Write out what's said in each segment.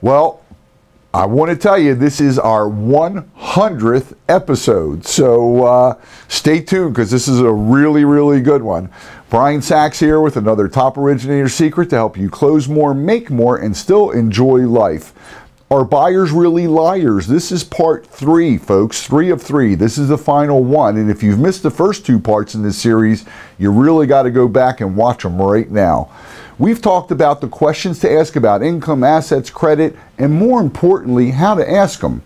Well, I want to tell you, this is our 100th episode, so stay tuned because this is a really, really good one. Brian Sachs here with another top originator secret to help you close more, make more, and still enjoy life. Are buyers really liars? This is part 3, folks. 3 of 3. This is the final one, and if you've missed the first 2 parts in this series, you really got to go back and watch them right now. We've talked about the questions to ask about income, assets, credit, and more importantly, how to ask them.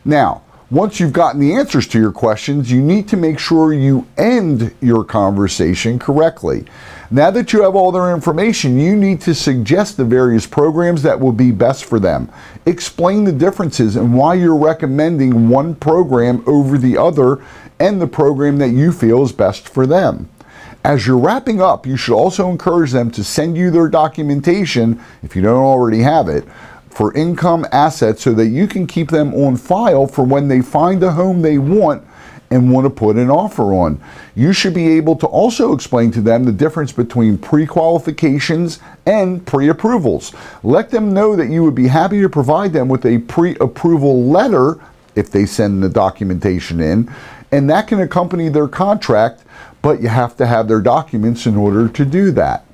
Now, once you've gotten the answers to your questions, you need to make sure you end your conversation correctly. Now that you have all their information, you need to suggest the various programs that will be best for them. Explain the differences and why you're recommending one program over the other and the program that you feel is best for them. As you're wrapping up, you should also encourage them to send you their documentation, if you don't already have it, for income assets so that you can keep them on file for when they find a home they want and want to put an offer on. You should be able to also explain to them the difference between pre-qualifications and pre-approvals. Let them know that you would be happy to provide them with a pre-approval letter if they send the documentation in, and that can accompany their contract, but you have to have their documents in order to do that.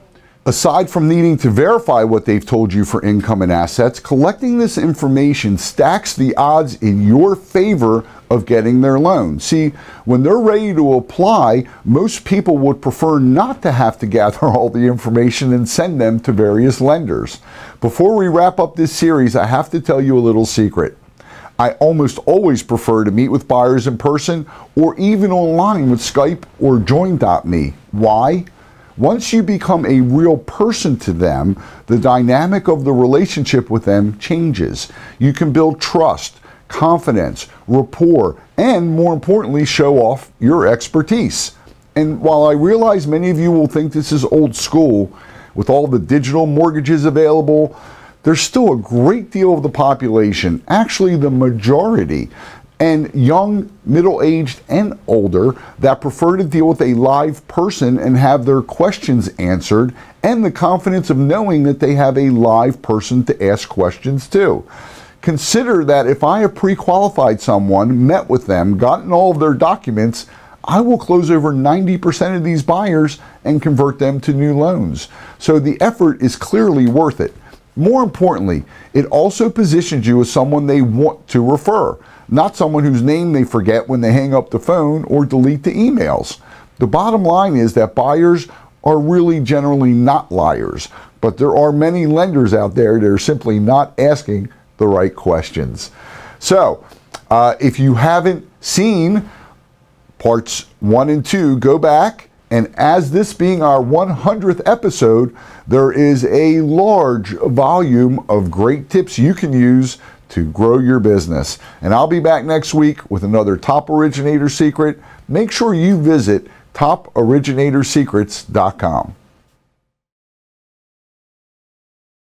Aside from needing to verify what they've told you for income and assets, collecting this information stacks the odds in your favor of getting their loan. See, when they're ready to apply, most people would prefer not to have to gather all the information and send them to various lenders. Before we wrap up this series, I have to tell you a little secret. I almost always prefer to meet with buyers in person or even online with Skype or Join.me. Why? Once you become a real person to them, the dynamic of the relationship with them changes. You can build trust, confidence, rapport, and more importantly, show off your expertise. And while I realize many of you will think this is old school, with all the digital mortgages available, there's still a great deal of the population, actually the majority, and young, middle-aged, and older that prefer to deal with a live person and have their questions answered, and the confidence of knowing that they have a live person to ask questions to. Consider that if I have pre-qualified someone, met with them, gotten all of their documents, I will close over 90% of these buyers and convert them to new loans. So the effort is clearly worth it. More importantly, it also positions you as someone they want to refer, not someone whose name they forget when they hang up the phone or delete the emails. The bottom line is that buyers are really generally not liars, but there are many lenders out there that are simply not asking the right questions. So, if you haven't seen parts 1 and 2, go back. And as this being our 100th episode, there is a large volume of great tips you can use to grow your business. And I'll be back next week with another Top Originator Secret. Make sure you visit toporiginatorSecrets.com.